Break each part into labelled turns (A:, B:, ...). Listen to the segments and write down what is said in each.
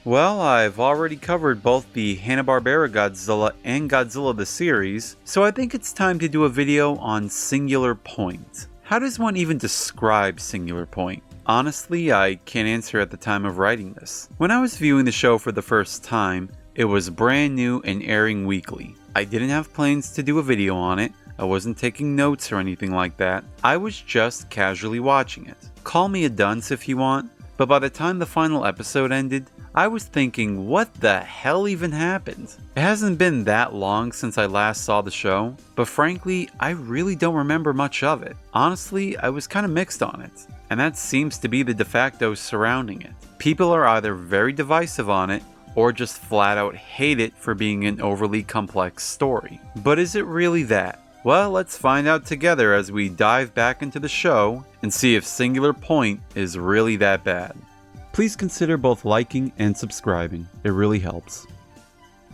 A: Well, I've already covered both the Hanna-Barbera Godzilla and Godzilla the series, so I think it's time to do a video on Singular Point. How does one even describe Singular Point? Honestly, I can't answer at the time of writing this. When I was viewing the show for the first time, it was brand new and airing weekly. I didn't have plans to do a video on it, I wasn't taking notes or anything like that, I was just casually watching it. Call me a dunce if you want, but by the time the final episode ended, I was thinking, what the hell even happened? It hasn't been that long since I last saw the show, but frankly, I really don't remember much of it. Honestly, I was kind of mixed on it, and that seems to be the de facto surrounding it. People are either very divisive on it, or just flat out hate it for being an overly complex story. But is it really that? Well, let's find out together as we dive back into the show and see if Singular Point is really that bad. Please consider both liking and subscribing, it really helps.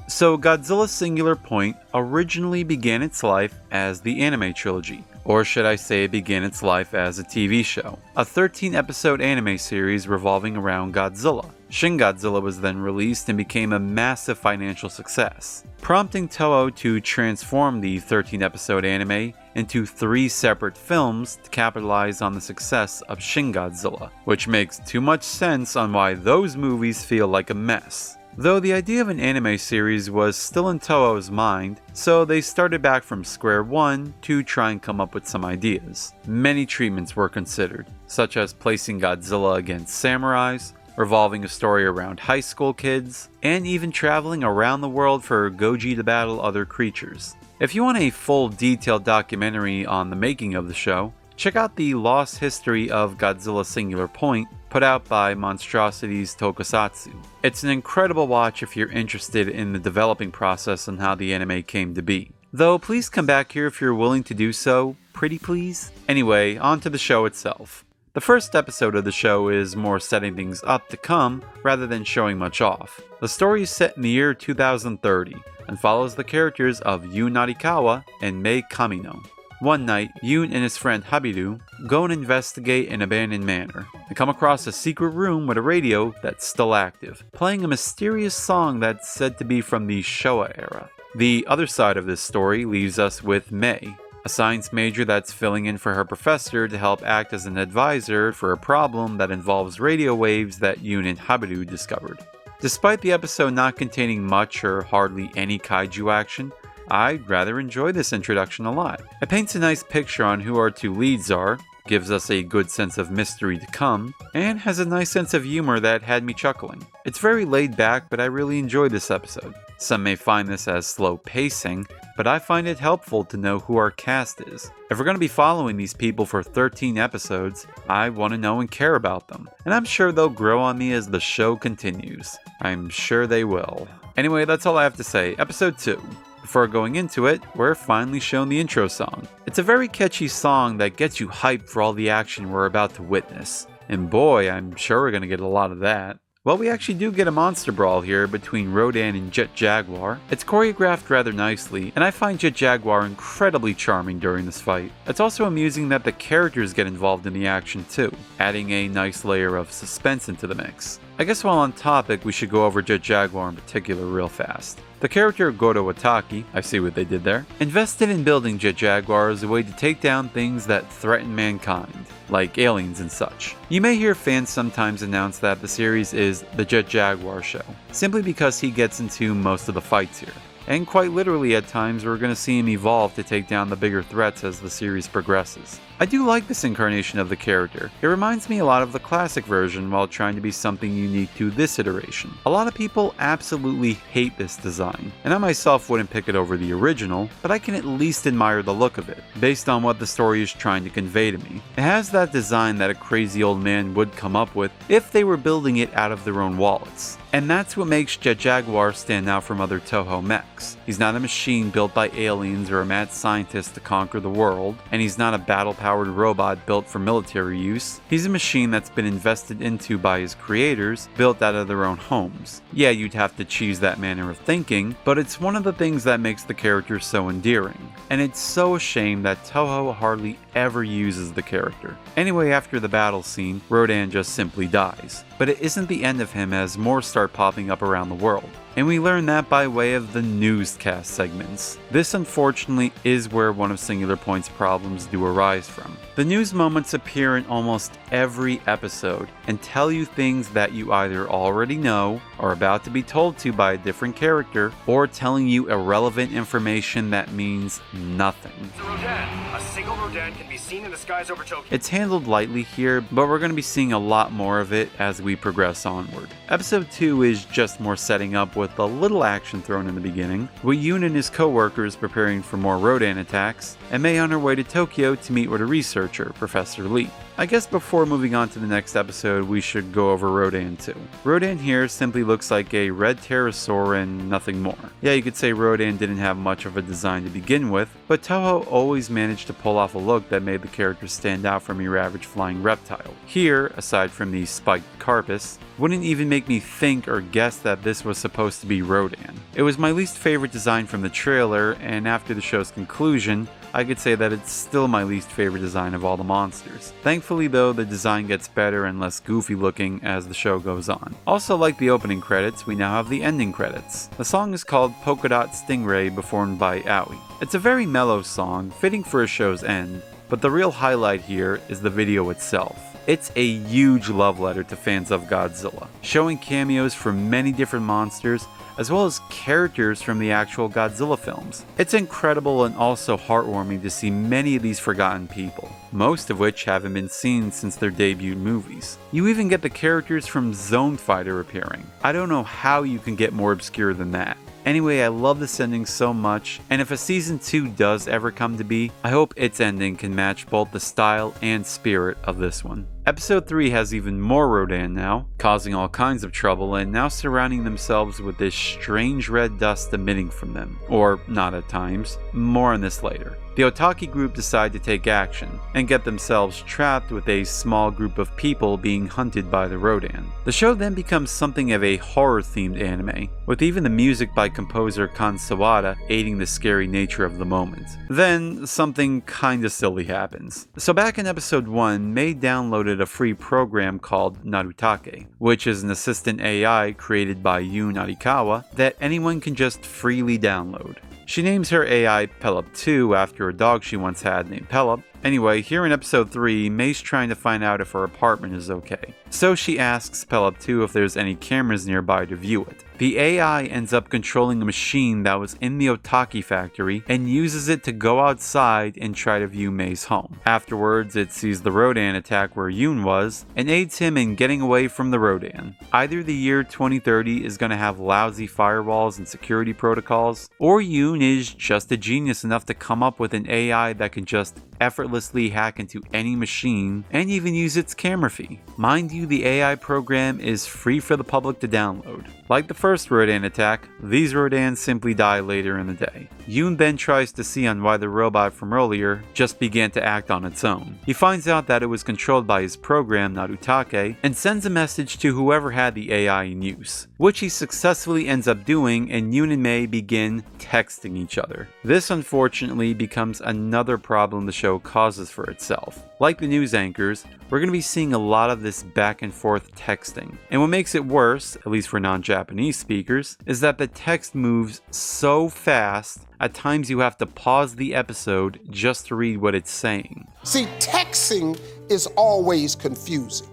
A: So Godzilla Singular Point originally began its life as the anime trilogy, or should I say it began its life as a TV show, a 13-episode anime series revolving around Godzilla. Shin Godzilla was then released and became a massive financial success, prompting Toho to transform the 13-episode anime into 3 separate films to capitalize on the success of Shin Godzilla, which makes too much sense on why those movies feel like a mess. Though the idea of an anime series was still in Toho's mind, so they started back from square one to try and come up with some ideas. Many treatments were considered, such as placing Godzilla against samurais, revolving a story around high school kids, and even traveling around the world for Goji to battle other creatures. If you want a full detailed documentary on the making of the show, check out the Lost History of Godzilla Singular Point, put out by Monstrosities Tokusatsu. It's an incredible watch if you're interested in the developing process and how the anime came to be. Though please come back here if you're willing to do so, pretty please? Anyway, on to the show itself. The first episode of the show is more setting things up to come rather than showing much off. The story is set in the year 2030 and follows the characters of Yoon Narikawa and Mei Kamino. One night, Yoon and his friend Habiru go and investigate an abandoned manor and come across a secret room with a radio that's still active, playing a mysterious song that's said to be from the Showa era. The other side of this story leaves us with Mei, a science major that's filling in for her professor to help act as an advisor for a problem that involves radio waves that Yoon and Habiru discovered. Despite the episode not containing much or hardly any kaiju action, I rather enjoy this introduction a lot. It paints a nice picture on who our 2 leads are, gives us a good sense of mystery to come, and has a nice sense of humor that had me chuckling. It's very laid back, but I really enjoyed this episode. Some may find this as slow pacing, but I find it helpful to know who our cast is. If we're going to be following these people for 13 episodes, I want to know and care about them, and I'm sure they'll grow on me as the show continues. I'm sure they will. Anyway, that's all I have to say. Episode 2. Before going into it, we're finally shown the intro song. It's a very catchy song that gets you hyped for all the action we're about to witness. And boy, I'm sure we're going to get a lot of that. Well, we actually do get a monster brawl here between Rodan and Jet Jaguar. It's choreographed rather nicely, and I find Jet Jaguar incredibly charming during this fight. It's also amusing that the characters get involved in the action too, adding a nice layer of suspense into the mix. I guess while on topic, we should go over Jet Jaguar in particular real fast. The character Goro Wataki, I see what they did there, invested in building Jet Jaguar as a way to take down things that threaten mankind, like aliens and such. You may hear fans sometimes announce that the series is the Jet Jaguar show, simply because he gets into most of the fights here. And quite literally at times we're going to see him evolve to take down the bigger threats as the series progresses. I do like this incarnation of the character. It reminds me a lot of the classic version while trying to be something unique to this iteration. A lot of people absolutely hate this design, and I myself wouldn't pick it over the original, but I can at least admire the look of it, based on what the story is trying to convey to me. It has that design that a crazy old man would come up with if they were building it out of their own wallets. And that's what makes Jet Jaguar stand out from other Toho mechs. He's not a machine built by aliens or a mad scientist to conquer the world, and he's not a battle-powered powered robot built for military use. He's a machine that's been invested into by his creators, built out of their own homes. Yeah, you'd have to choose that manner of thinking, but it's one of the things that makes the character so endearing. And it's so a shame that Toho hardly ever uses the character. Anyway, after the battle scene, Rodan just simply dies. But it isn't the end of him, as more start popping up around the world. And we learn that by way of the newscast segments. This unfortunately is where one of Singular Point's problems do arise from. The news moments appear in almost every episode and tell you things that you either already know, are about to be told to by a different character, or telling you irrelevant information that means nothing.
B: Rodan. A single Rodan can be seen in the skies over Tokyo.
A: It's handled lightly here, but we're going to be seeing a lot more of it as we progress onward. Episode 2 is just more setting up with a little action thrown in the beginning, with Yoon and his co-workers preparing for more Rodan attacks, and Mei on her way to Tokyo to meet with a researcher, Professor Lee. I guess before moving on to the next episode, we should go over Rodan 2. Rodan here simply looks like a red pterosaur and nothing more. Yeah, you could say Rodan didn't have much of a design to begin with, but Toho always managed to pull off a look that made the character stand out from your average flying reptile. Here, aside from the spiked carapace, wouldn't even make me think or guess that this was supposed to be Rodan. It was my least favorite design from the trailer, and after the show's conclusion, I could say that it's still my least favorite design of all the monsters. Thankfully though, the design gets better and less goofy looking as the show goes on. Also, like the opening credits, we now have the ending credits. The song is called Polka Dot Stingray, performed by Aoi. It's a very mellow song, fitting for a show's end, but the real highlight here is the video itself. It's a huge love letter to fans of Godzilla, showing cameos from many different monsters as well as characters from the actual Godzilla films. It's incredible and also heartwarming to see many of these forgotten people, most of which haven't been seen since their debut movies. You even get the characters from Zone Fighter appearing. I don't know how you can get more obscure than that. Anyway, I love this ending so much, and if a season 2 does ever come to be, I hope its ending can match both the style and spirit of this one. Episode 3 has even more Rodan now, causing all kinds of trouble and now surrounding themselves with this strange red dust emitting from them. Or not at times. More on this later. The Otaki group decide to take action and get themselves trapped with a small group of people being hunted by the Rodan. The show then becomes something of a horror-themed anime, with even the music by composer Kan Sawada aiding the scary nature of the moment. Then, something kinda silly happens. So back in episode 1, Mei downloaded a free program called Narutake, which is an assistant AI created by Yoon Arikawa that anyone can just freely download. She names her AI Pelup 2 after a dog she once had named Pelup. Anyway, here in episode 3, Mei's trying to find out if her apartment is okay. So she asks Pelup 2 if there's any cameras nearby to view it. The AI ends up controlling a machine that was in the Otaki factory and uses it to go outside and try to view Mei's home. Afterwards, it sees the Rodan attack where Yoon was and aids him in getting away from the Rodan. Either the year 2030 is going to have lousy firewalls and security protocols, or Yoon is just a genius enough to come up with an AI that can just effortlessly hack into any machine and even use its camera fee. Mind you, the AI program is free for the public to download. Like the first Rodan attack, these Rodans simply die later in the day. Yoon then tries to see on why the robot from earlier just began to act on its own. He finds out that it was controlled by his program Narutake and sends a message to whoever had the AI in use, which he successfully ends up doing, and Yoon and Mei begin texting each other. This unfortunately becomes another problem the show causes for itself. Like the news anchors, we're going to be seeing a lot of this back and forth texting. And what makes it worse, at least for non-Japanese speakers, is that the text moves so fast, at times you have to pause the episode just to read what it's saying.
C: See, texting is always confusing.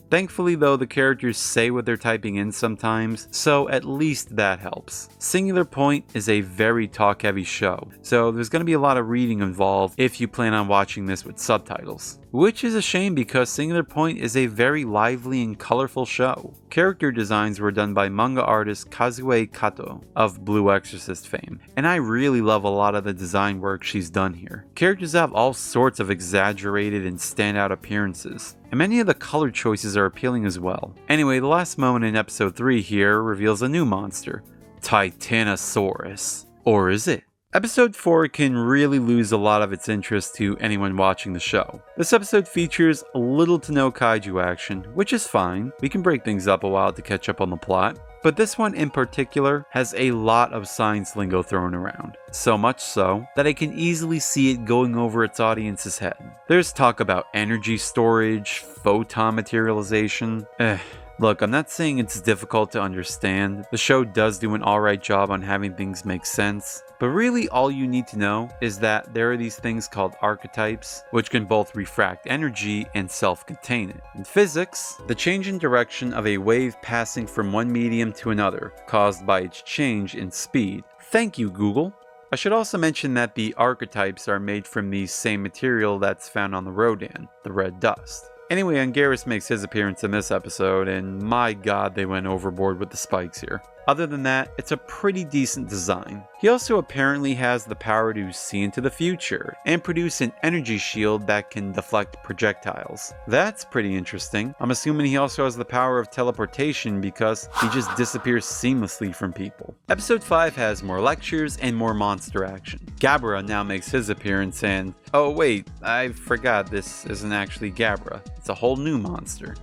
A: Thankfully though, the characters say what they're typing in sometimes, so at least that helps. Singular Point is a very talk-heavy show, so there's going to be a lot of reading involved if you plan on watching this with subtitles. Which is a shame because Singular Point is a very lively and colorful show. Character designs were done by manga artist Kazue Kato of Blue Exorcist fame, and I really love a lot of the design work she's done here. Characters have all sorts of exaggerated and standout appearances, and many of the color choices are appealing as well. Anyway, the last moment in episode 3 here reveals a new monster, Titanosaurus. Or is it? Episode 4 can really lose a lot of its interest to anyone watching the show. This episode features little to no kaiju action, which is fine. We can break things up a while to catch up on the plot. But this one in particular has a lot of science lingo thrown around. So much so that I can easily see it going over its audience's head. There's talk about energy storage, photon materialization. Look, I'm not saying it's difficult to understand. The show does do an alright job on having things make sense. But really all you need to know is that there are these things called archetypes, which can both refract energy and self-contain it. In physics, the change in direction of a wave passing from one medium to another, caused by its change in speed. Thank you, Google. I should also mention that the archetypes are made from the same material that's found on the Rodan, the red dust. Anyway, Anguirus makes his appearance in this episode, and my god, they went overboard with the spikes here. Other than that, it's a pretty decent design. He also apparently has the power to see into the future, and produce an energy shield that can deflect projectiles. That's pretty interesting. I'm assuming he also has the power of teleportation because he just disappears seamlessly from people. Episode 5 has more lectures and more monster action. Gabra now makes his appearance and... oh wait, I forgot this isn't actually Gabra. It's a whole new monster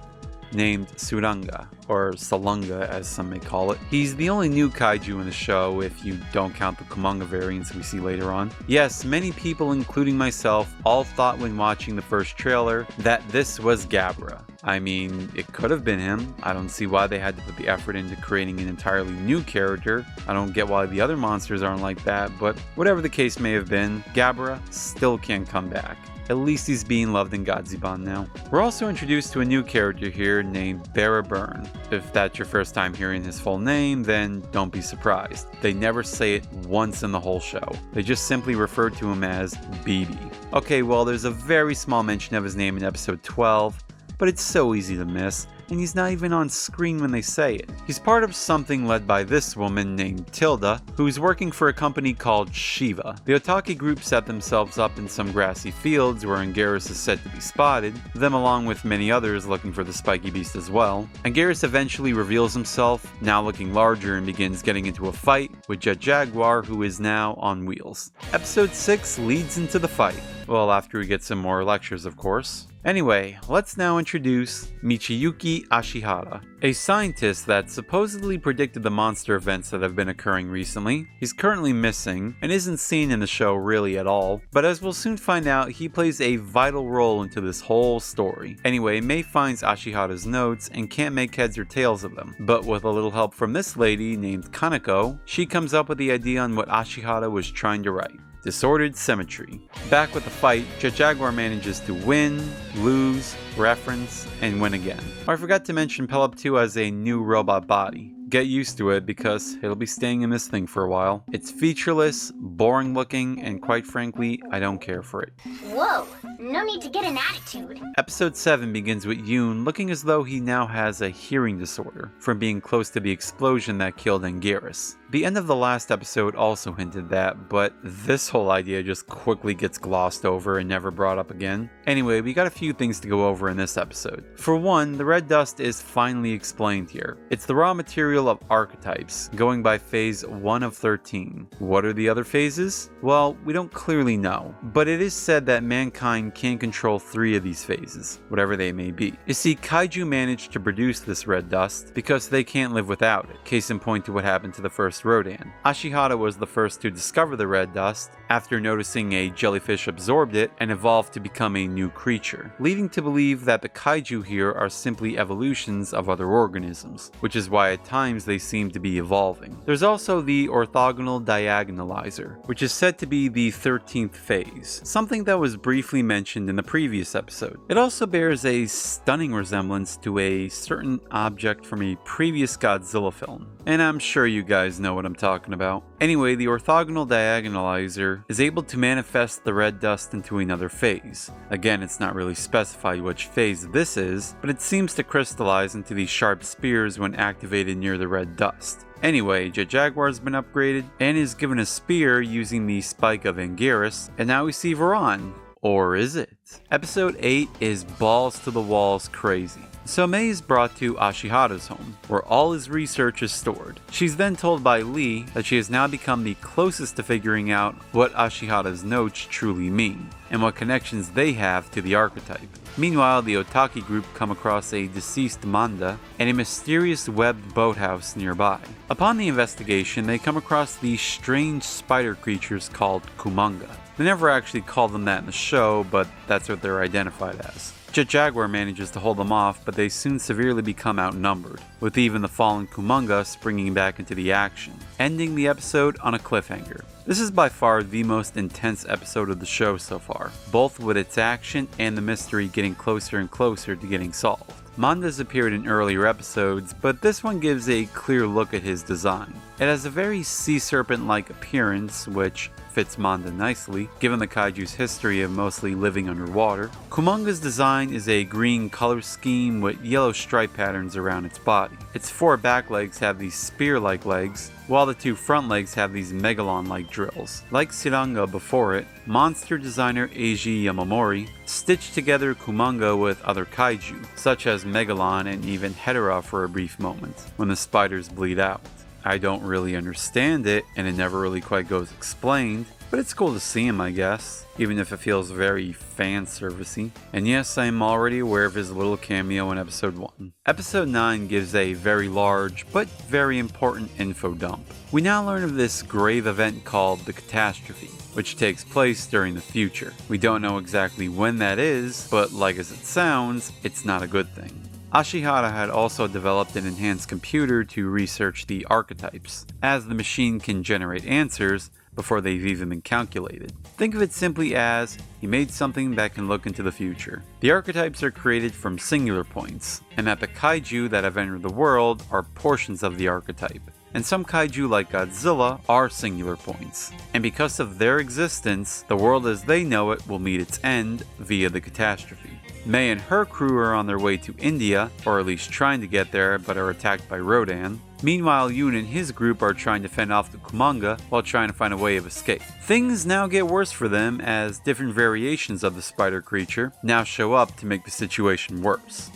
A: named Suranga, or Salunga as some may call it. He's the only new kaiju in the show if you don't count the Kumonga variants we see later on. Yes, many people, including myself, all thought when watching the first trailer that this was Gabra. I mean, it could have been him. I don't see why they had to put the effort into creating an entirely new character. I don't get why the other monsters aren't like that, but whatever the case may have been, Gabra still can't come back. At least he's being loved in Godziban now. We're also introduced to a new character here named Bara Byrne. If that's your first time hearing his full name, then don't be surprised. They never say it once in the whole show. They just simply refer to him as BB. Okay, well, there's a very small mention of his name in episode 12, but it's so easy to miss, and he's not even on screen when they say it. He's part of something led by this woman named Tilda, who's working for a company called Shiva. The Otaki group set themselves up in some grassy fields where Anguirus is said to be spotted, them along with many others looking for the spiky beast as well. Anguirus eventually reveals himself, now looking larger, and begins getting into a fight with Jet Jaguar, who is now on wheels. Episode 6 leads into the fight. Well, after we get some more lectures, of course. Anyway, let's now introduce Michiyuki Ashihara, a scientist that supposedly predicted the monster events that have been occurring recently. He's currently missing, and isn't seen in the show really at all, but as we'll soon find out, he plays a vital role into this whole story. Anyway, Mei finds Ashihara's notes and can't make heads or tails of them, but with a little help from this lady named Kaneko, she comes up with the idea on what Ashihara was trying to write. Disordered Symmetry. Back with the fight, Jet Jaguar manages to win, lose, reference, and win again. Oh, I forgot to mention Pelop 2 has a new robot body. Get used to it because it'll be staying in this thing for a while. It's featureless, boring looking, and quite frankly, I don't care for it.
D: Whoa, no need to get an attitude.
A: Episode 7 begins with Yoon looking as though he now has a hearing disorder from being close to the explosion that killed Anguirus. The end of the last episode also hinted that, but this whole idea just quickly gets glossed over and never brought up again. Anyway, we got a few things to go over in this episode. For one, the red dust is finally explained here. It's the raw material of archetypes, going by phase 1 of 13. What are the other phases? Well, we don't clearly know, but it is said that mankind can control 3 of these phases, whatever they may be. You see, kaiju managed to produce this red dust because they can't live without it. Case in point to what happened to the first Rodan. Ashihara was the first to discover the red dust after noticing a jellyfish absorbed it and evolved to become a new creature, leading to believe that the kaiju here are simply evolutions of other organisms, which is why at times they seem to be evolving. There's also the orthogonal diagonalizer, which is said to be the 13th phase, something that was briefly mentioned in the previous episode. It also bears a stunning resemblance to a certain object from a previous Godzilla film, and I'm sure you guys know what I'm talking about. Anyway, the orthogonal diagonalizer is able to manifest the red dust into another phase. Again, it's not really specified which phase this is, but it seems to crystallize into these sharp spears when activated near the red dust. Anyway, Jet Jaguar has been upgraded and is given a spear using the spike of Anguirus, and now we see Varan. Or is it? Episode 8 is balls to the walls crazy. So Mei is brought to Ashihara's home, where all his research is stored. She's then told by Lee that she has now become the closest to figuring out what Ashihara's notes truly mean, and what connections they have to the archetype. Meanwhile, the Otaki group come across a deceased Manda and a mysterious webbed boathouse nearby. Upon the investigation, they come across these strange spider creatures called Kumanga. They never actually call them that in the show, but that's what they're identified as. Jet Jaguar manages to hold them off, but they soon severely become outnumbered, with even the fallen Kumanga springing back into the action, ending the episode on a cliffhanger. This is by far the most intense episode of the show so far, both with its action and the mystery getting closer and closer to getting solved. Manda's appeared in earlier episodes, but this one gives a clear look at his design. It has a very sea serpent-like appearance, which fits Manda nicely, given the kaiju's history of mostly living underwater. Kumanga's design is a green color scheme with yellow stripe patterns around its body. Its 4 back legs have these spear-like legs, while the 2 front legs have these megalon-like drills. Like Siranga before it, monster designer Eiji Yamamori stitched together Kumanga with other kaiju, such as Megalon and even Hedorah for a brief moment, when the spiders bleed out. I don't really understand it, and it never really quite goes explained, but it's cool to see him, I guess, even if it feels very fan-servicey. And yes, I am already aware of his little cameo in episode 1. Episode 9 gives a very large, but very important info dump. We now learn of this grave event called the Catastrophe, which takes place during the future. We don't know exactly when that is, but like as it sounds, it's not a good thing. Ashihara had also developed an enhanced computer to research the archetypes, as the machine can generate answers before they've even been calculated. Think of it simply as he made something that can look into the future. The archetypes are created from singular points, and that the kaiju that have entered the world are portions of the archetype. And some kaiju like Godzilla are singular points. And because of their existence, the world as they know it will meet its end via the catastrophe. Mei and her crew are on their way to India, or at least trying to get there, but are attacked by Rodan. Meanwhile, Yoon and his group are trying to fend off the Kumanga while trying to find a way of escape. Things now get worse for them as different variations of the spider creature now show up to make the situation worse.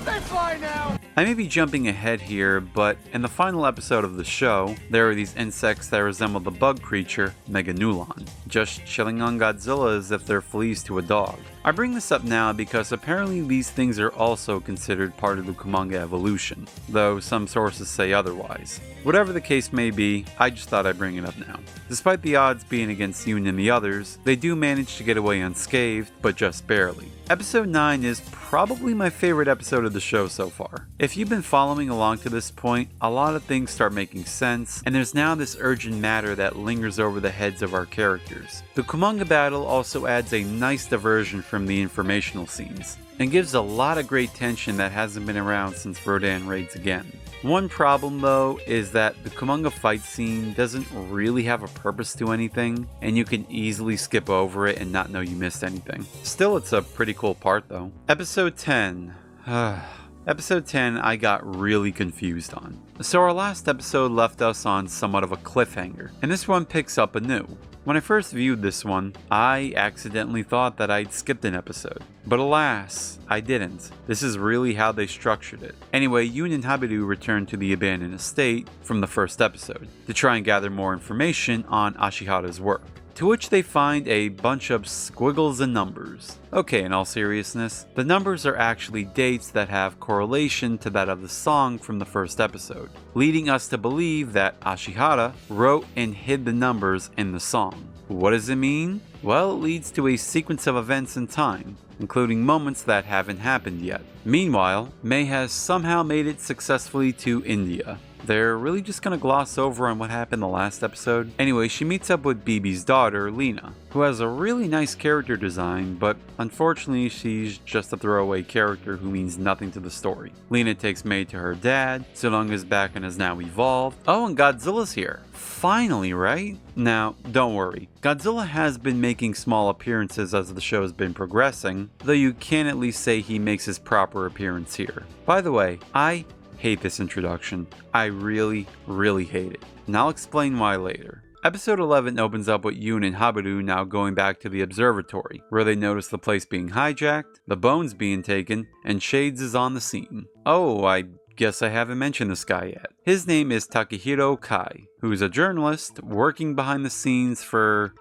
B: They fly now!
A: I may be jumping ahead here, but in the final episode of the show, there are these insects that resemble the bug creature Meganulon, just chilling on Godzilla as if they're fleas to a dog. I bring this up now because apparently these things are also considered part of the Kumanga evolution, though some sources say otherwise. Whatever the case may be, I just thought I'd bring it up now. Despite the odds being against Yoon and the others, they do manage to get away unscathed, but just barely. Episode 9 is probably my favorite episode of the show so far. If you've been following along to this point, a lot of things start making sense, and there's now this urgent matter that lingers over the heads of our characters. The Kumanga battle also adds a nice diversion from the informational scenes, and gives a lot of great tension that hasn't been around since Rodan raids again. One problem though is that the Kumanga fight scene doesn't really have a purpose to anything, and you can easily skip over it and not know you missed anything. Still, it's a pretty cool part though. Episode 10. Episode 10 I got really confused on. So our last episode left us on somewhat of a cliffhanger, and this one picks up anew. When I first viewed this one, I accidentally thought that I'd skipped an episode. But alas, I didn't. This is really how they structured it. Anyway, Yoon and Habiru return to the abandoned estate from the first episode to try and gather more information on Ashihara's work, to which they find a bunch of squiggles and numbers. Okay, in all seriousness, the numbers are actually dates that have correlation to that of the song from the first episode, leading us to believe that Ashihara wrote and hid the numbers in the song. What does it mean? Well, it leads to a sequence of events in time, including moments that haven't happened yet. Meanwhile, Mei has somehow made it successfully to India. They're really just gonna gloss over on what happened the last episode. Anyway, she meets up with BB's daughter, Lena, who has a really nice character design, but unfortunately she's just a throwaway character who means nothing to the story. Lena takes Mei to her dad, Silung is back and has now evolved. Oh, and Godzilla's here. Finally, right? Now, don't worry. Godzilla has been making small appearances as the show has been progressing, though you can at least say he makes his proper appearance here. By the way, I hate this introduction. I really hate it. And I'll explain why later. Episode 11 opens up with Yoon and Habaru now going back to the observatory, where they notice the place being hijacked, the bones being taken, and Shades is on the scene. Oh, I guess I haven't mentioned this guy yet. His name is Takehiro Kai, who is a journalist working behind the scenes for,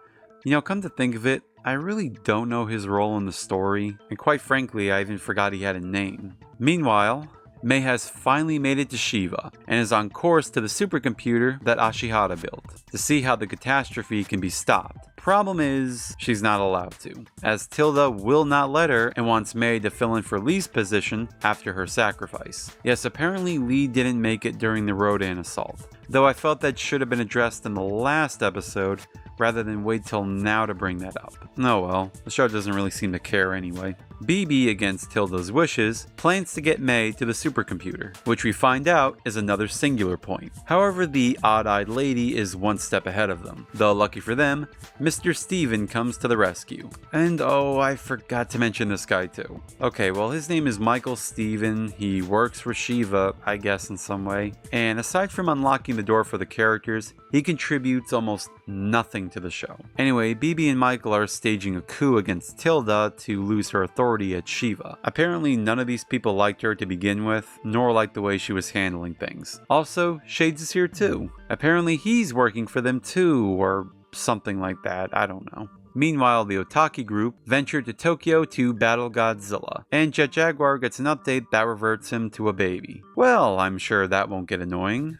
A: come to think of it, I really don't know his role in the story, and quite frankly, I even forgot he had a name. Meanwhile, Mei has finally made it to Shiva, and is on course to the supercomputer that Ashihara built, to see how the catastrophe can be stopped. Problem is, she's not allowed to, as Tilda will not let her and wants Mei to fill in for Lee's position after her sacrifice. Yes, apparently Lee didn't make it during the Rodan assault, though I felt that should have been addressed in the last episode, rather than wait till now to bring that up. Oh well, the show doesn't really seem to care anyway. BB, against Tilda's wishes, plans to get Mei to the supercomputer, which we find out is another singular point. However, the odd-eyed lady is one step ahead of them, though lucky for them, Mr. Steven comes to the rescue. And oh, I forgot to mention this guy too. Okay, well his name is Michael Steven, he works for Shiva, I guess in some way, and aside from unlocking the door for the characters, he contributes almost nothing to the show. Anyway, BB and Michael are staging a coup against Tilda to lose her authority at Shiva. Apparently none of these people liked her to begin with, nor liked the way she was handling things. Also, Shades is here too. Apparently he's working for them too, or something like that, I don't know. Meanwhile, the Otaki group ventured to Tokyo to battle Godzilla, and Jet Jaguar gets an update that reverts him to a baby. Well, I'm sure that won't get annoying.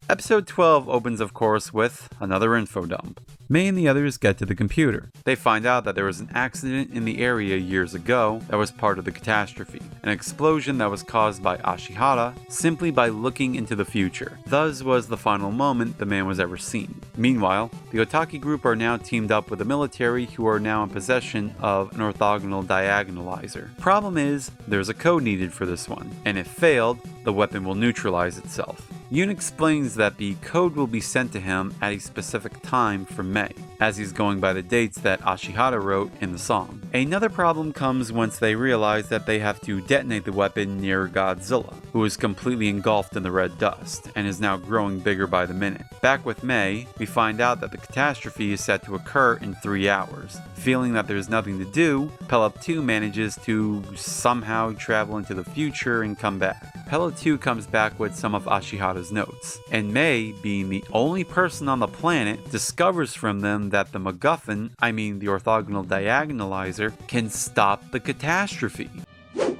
A: Episode 12 opens, of course, with another info dump. Mei and the others get to the computer. They find out that there was an accident in the area years ago that was part of the catastrophe, an explosion that was caused by Ashihara simply by looking into the future. Thus was the final moment the man was ever seen. Meanwhile, the Otaki group are now teamed up with the military, who are now in possession of an orthogonal diagonalizer. Problem is, there's a code needed for this one, and if failed, the weapon will neutralize itself. Yoon explains that the code will be sent to him at a specific time from Mei, as he's going by the dates that Ashihara wrote in the song. Another problem comes once they realize that they have to detonate the weapon near Godzilla, who is completely engulfed in the red dust, and is now growing bigger by the minute. Back with Mei, we find out that the catastrophe is set to occur in 3 hours. Feeling that there's nothing to do, Pelup 2 manages to somehow travel into the future and come back. Pelup 2 comes back with some of Ashihara's notes, and Mei, being the only person on the planet, discovers from them that the MacGuffin, the orthogonal diagonalizer, can stop the catastrophe.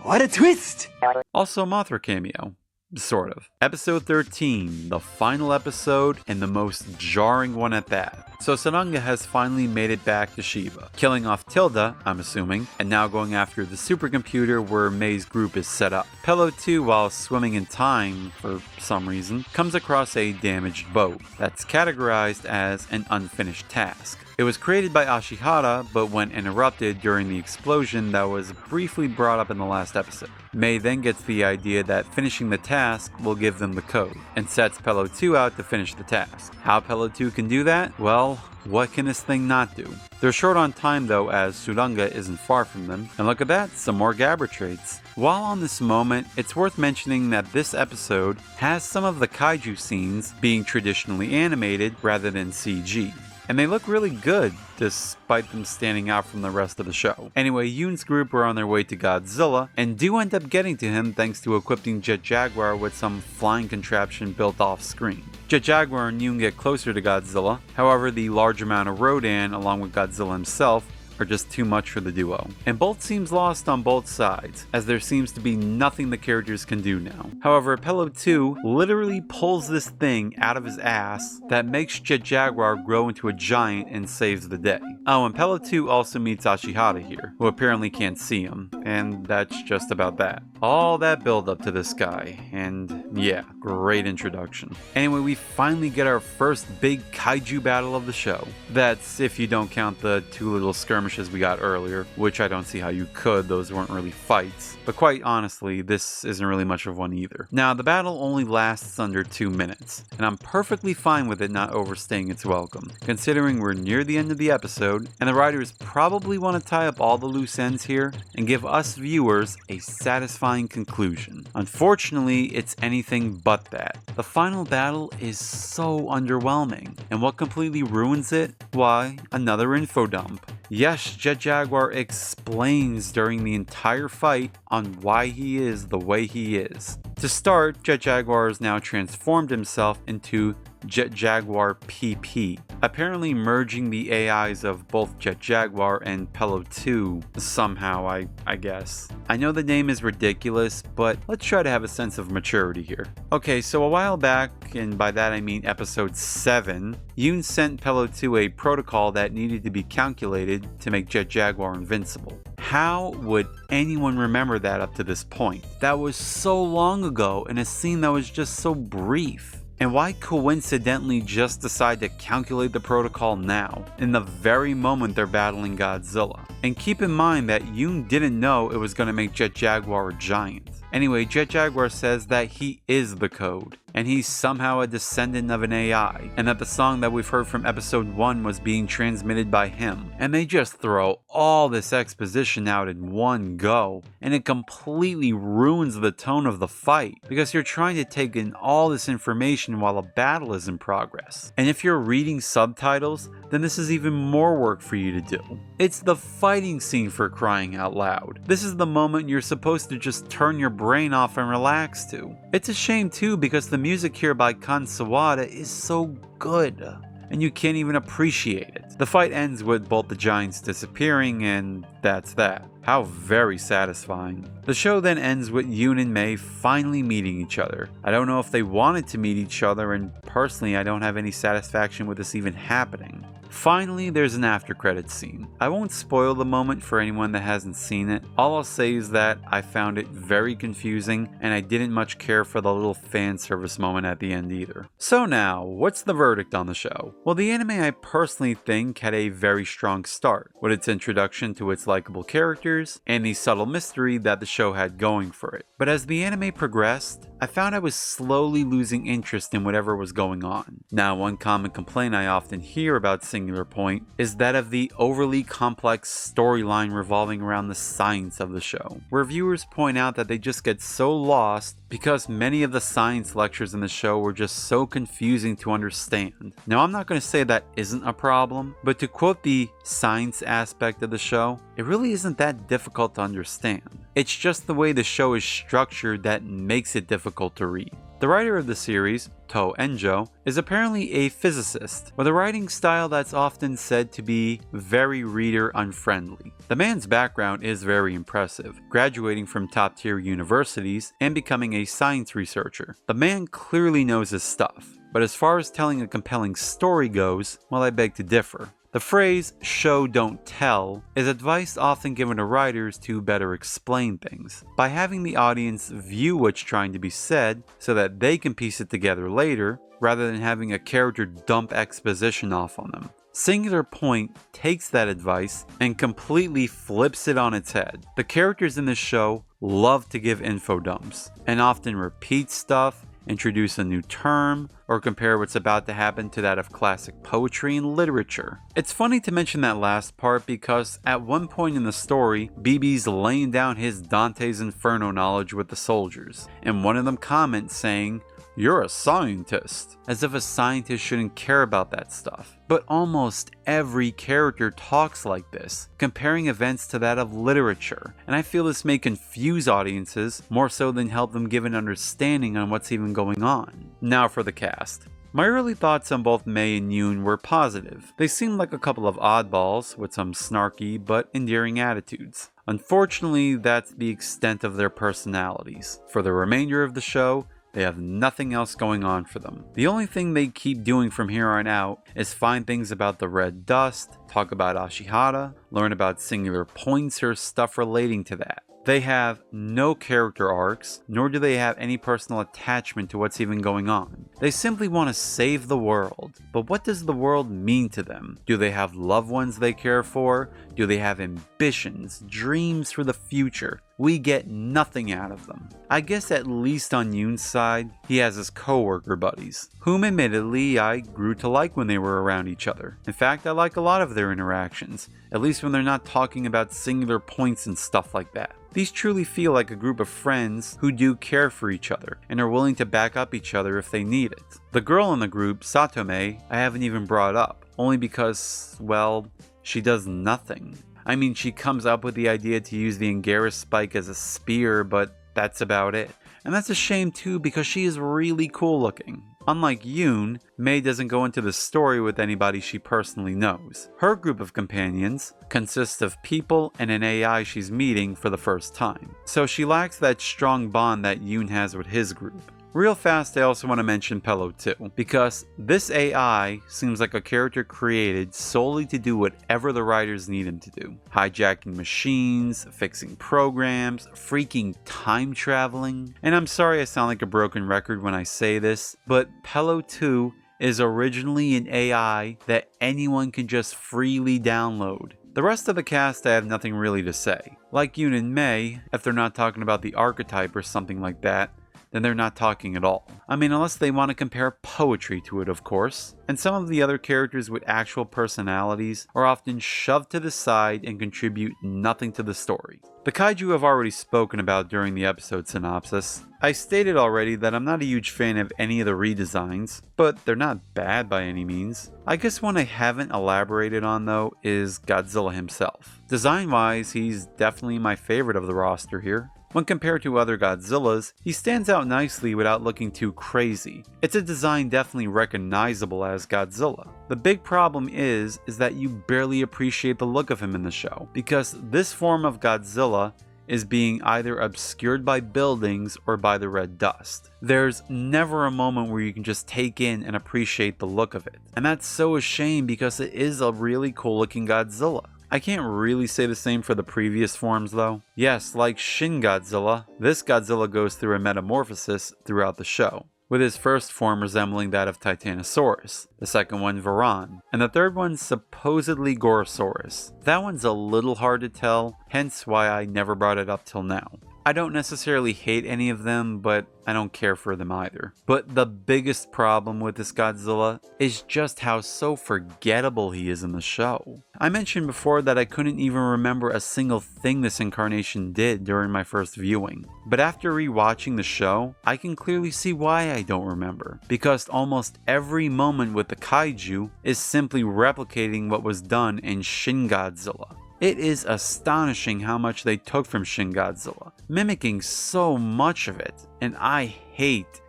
E: What a twist!
A: Also Mothra cameo. Sort of. Episode 13, the final episode, and the most jarring one at that. So Saranga has finally made it back to Shiva, killing off Tilda, I'm assuming, and now going after the supercomputer where Mei's group is set up. Pelup 2, while swimming in time for some reason, comes across a damaged boat that's categorized as an unfinished task. It was created by Ashihara, but went interrupted during the explosion that was briefly brought up in the last episode. Mei then gets the idea that finishing the task will give them the code, and sets Pelup 2 out to finish the task. How Pelup 2 can do that? Well, what can this thing not do? They're short on time though, as Suranga isn't far from them, and look at that, some more Gabra traits. While on this moment, it's worth mentioning that this episode has some of the kaiju scenes being traditionally animated rather than CG. And they look really good, despite them standing out from the rest of the show. Anyway, Yoon's group are on their way to Godzilla, and do end up getting to him thanks to equipping Jet Jaguar with some flying contraption built off screen. Jet Jaguar and Yoon get closer to Godzilla, however the large amount of Rodan, along with Godzilla himself, are just too much for the duo. And both seems lost on both sides, as there seems to be nothing the characters can do now. However, Pelup 2 literally pulls this thing out of his ass that makes Jet Jaguar grow into a giant and saves the day. Oh, and Pelup 2 also meets Ashihara here, who apparently can't see him, and that's just about that. All that build up to this guy, and yeah, great introduction. Anyway, we finally get our first big kaiju battle of the show. That's if you don't count the 2 little skirmishes skirmishes we got earlier, which I don't see how you could, those weren't really fights. But quite honestly, this isn't really much of one either. Now, the battle only lasts under 2 minutes, and I'm perfectly fine with it not overstaying its welcome, considering we're near the end of the episode, and the writers probably want to tie up all the loose ends here and give us viewers a satisfying conclusion. Unfortunately, it's anything but that. The final battle is so underwhelming, and what completely ruins it? Why, another info dump. Yes, Jet Jaguar explains during the entire fight on why he is the way he is. To start, Jet Jaguar has now transformed himself into Jet Jaguar PP, apparently merging the AIs of both Jet Jaguar and Pello 2 somehow, I guess. I know the name is ridiculous, but let's try to have a sense of maturity here. Okay, so a while back, and by that I mean episode 7, Yoon sent Pello 2 a protocol that needed to be calculated to make Jet Jaguar invincible. How would anyone remember that up to this point? That was so long ago in a scene that was just so brief. And why coincidentally just decide to calculate the protocol now, in the very moment they're battling Godzilla? And keep in mind that Yoon didn't know it was going to make Jet Jaguar a giant. Anyway, Jet Jaguar says that he is the code, and he's somehow a descendant of an AI, and that the song that we've heard from episode 1 was being transmitted by him. And they just throw all this exposition out in one go, and it completely ruins the tone of the fight, because you're trying to take in all this information while a battle is in progress. And if you're reading subtitles, then this is even more work for you to do. It's the fighting scene, for crying out loud. This is the moment you're supposed to just turn your brain off and relax to. It's a shame too, because the music here by Kan Sawada is so good, and you can't even appreciate it. The fight ends with both the giants disappearing, and that's that. How very satisfying. The show then ends with Yoon and Mei finally meeting each other. I don't know if they wanted to meet each other, and personally I don't have any satisfaction with this even happening. Finally, there's an after credits scene. I won't spoil the moment for anyone that hasn't seen it. All I'll say is that I found it very confusing, and I didn't much care for the little fan service moment at the end either. So now, what's the verdict on the show? Well, the anime I personally think had a very strong start, with its introduction to its likable characters, and the subtle mystery that the show had going for it. But as the anime progressed, I found I was slowly losing interest in whatever was going on. Now, one common complaint I often hear about Singular Point is that of the overly complex storyline revolving around the science of the show, where viewers point out that they just get so lost because many of the science lectures in the show were just so confusing to understand. Now, I'm not going to say that isn't a problem, but to quote the science aspect of the show, it really isn't that difficult to understand. It's just the way the show is structured that makes it difficult to read. The writer of the series, To Enjo, is apparently a physicist, with a writing style that's often said to be very reader unfriendly. The man's background is very impressive, graduating from top-tier universities and becoming a science researcher. The man clearly knows his stuff, but as far as telling a compelling story goes, well, I beg to differ. The phrase, show don't tell, is advice often given to writers to better explain things, by having the audience view what's trying to be said so that they can piece it together later, rather than having a character dump exposition off on them. Singular Point takes that advice and completely flips it on its head. The characters in this show love to give info dumps, and often repeat stuff, introduce a new term, or compare what's about to happen to that of classic poetry and literature. It's funny to mention that last part because at one point in the story, BB's laying down his Dante's Inferno knowledge with the soldiers, and one of them comments saying, "You're a scientist," as if a scientist shouldn't care about that stuff. But almost every character talks like this, comparing events to that of literature, and I feel this may confuse audiences more so than help them give an understanding on what's even going on. Now for the cast. My early thoughts on both Mei and Yoon were positive. They seemed like a couple of oddballs with some snarky but endearing attitudes. Unfortunately, that's the extent of their personalities. For the remainder of the show, they have nothing else going on for them. The only thing they keep doing from here on out is find things about the red dust, talk about Ashihara, learn about Singular Points or stuff relating to that. They have no character arcs, nor do they have any personal attachment to what's even going on. They simply want to save the world. But what does the world mean to them? Do they have loved ones they care for? Do they have ambitions, dreams for the future? We get nothing out of them. I guess at least on Yoon's side, he has his co-worker buddies, whom admittedly I grew to like when they were around each other. In fact, I like a lot of their interactions, at least when they're not talking about singular points and stuff like that. These truly feel like a group of friends who do care for each other and are willing to back up each other if they need it. The girl in the group, Satome, I haven't even brought up, only because, well, she does nothing. I mean, she comes up with the idea to use the Anguirus spike as a spear, but that's about it. And that's a shame too, because she is really cool looking. Unlike Yoon, Mei doesn't go into the story with anybody she personally knows. Her group of companions consists of people and an AI she's meeting for the first time. So she lacks that strong bond that Yoon has with his group. Real fast, I also want to mention Pello too, because this AI seems like a character created solely to do whatever the writers need him to do. Hijacking machines, fixing programs, freaking time traveling. And I'm sorry I sound like a broken record when I say this, but Pello 2 is originally an AI that anyone can just freely download. The rest of the cast I have nothing really to say. Like Yoon and Mei, if they're not talking about the archetype or something like that, then they're not talking at all. I mean, unless they want to compare poetry to it, of course. And some of the other characters with actual personalities are often shoved to the side and contribute nothing to the story. The kaiju I've already spoken about during the episode synopsis. I stated already that I'm not a huge fan of any of the redesigns, but they're not bad by any means. I guess one I haven't elaborated on though is Godzilla himself. Design-wise, he's definitely my favorite of the roster here. When compared to other Godzillas, he stands out nicely without looking too crazy. It's a design definitely recognizable as Godzilla. The big problem is that you barely appreciate the look of him in the show, because this form of Godzilla is being either obscured by buildings or by the red dust. There's never a moment where you can just take in and appreciate the look of it. And that's so a shame because it is a really cool looking Godzilla. I can't really say the same for the previous forms though. Yes, like Shin Godzilla, this Godzilla goes through a metamorphosis throughout the show, with his first form resembling that of Titanosaurus, the second one Varan, and the third one supposedly Gorosaurus. That one's a little hard to tell, hence why I never brought it up till now. I don't necessarily hate any of them, but I don't care for them either. But the biggest problem with this Godzilla is just how so forgettable he is in the show. I mentioned before that I couldn't even remember a single thing this incarnation did during my first viewing. But after rewatching the show, I can clearly see why I don't remember. Because almost every moment with the kaiju is simply replicating what was done in Shin Godzilla. It is astonishing how much they took from Shin Godzilla, mimicking so much of it, and I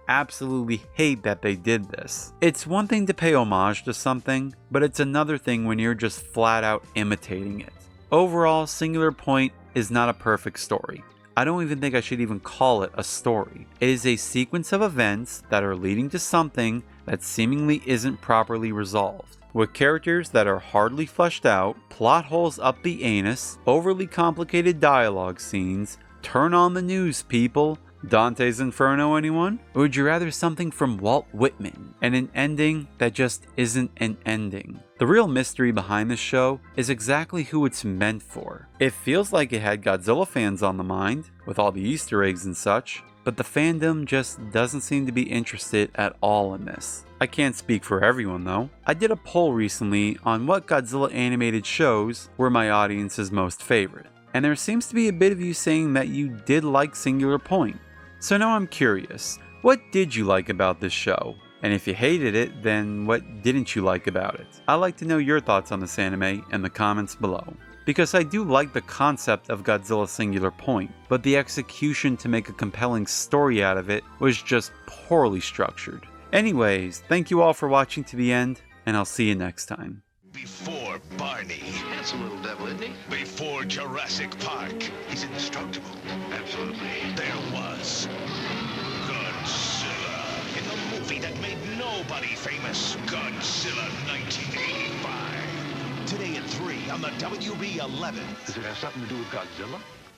A: absolutely hate that they did this. It's one thing to pay homage to something, but it's another thing when you're just flat out imitating it. Overall, Singular Point is not a perfect story. I don't even think I should even call it a story. It is a sequence of events that are leading to something that seemingly isn't properly resolved. With characters that are hardly fleshed out, plot holes up the anus, overly complicated dialogue scenes, turn on the news people, Dante's Inferno anyone? Or would you rather something from Walt Whitman, and an ending that just isn't an ending? The real mystery behind this show is exactly who it's meant for. It feels like it had Godzilla fans on the mind, with all the Easter eggs and such, but the fandom just doesn't seem to be interested at all in this. I can't speak for everyone though. I did a poll recently on what Godzilla animated shows were my audience's most favorite, and there seems to be a bit of you saying that you did like Singular Point. So now I'm curious, what did you like about this show? And if you hated it, then what didn't you like about it? I'd like to know your thoughts on this anime in the comments below. Because I do like the concept of Godzilla Singular Point, but the execution to make a compelling story out of it was just poorly structured. Anyways, thank you all for watching to the end, and I'll see you next time.
F: Before Barney.
G: That's a little devil, isn't he?
F: Before Jurassic Park.
G: He's indestructible. Absolutely.
F: There was Godzilla. In the movie that made nobody famous. Godzilla 1985. Today at 3 on the WB11.
G: Does it have something to do with Godzilla?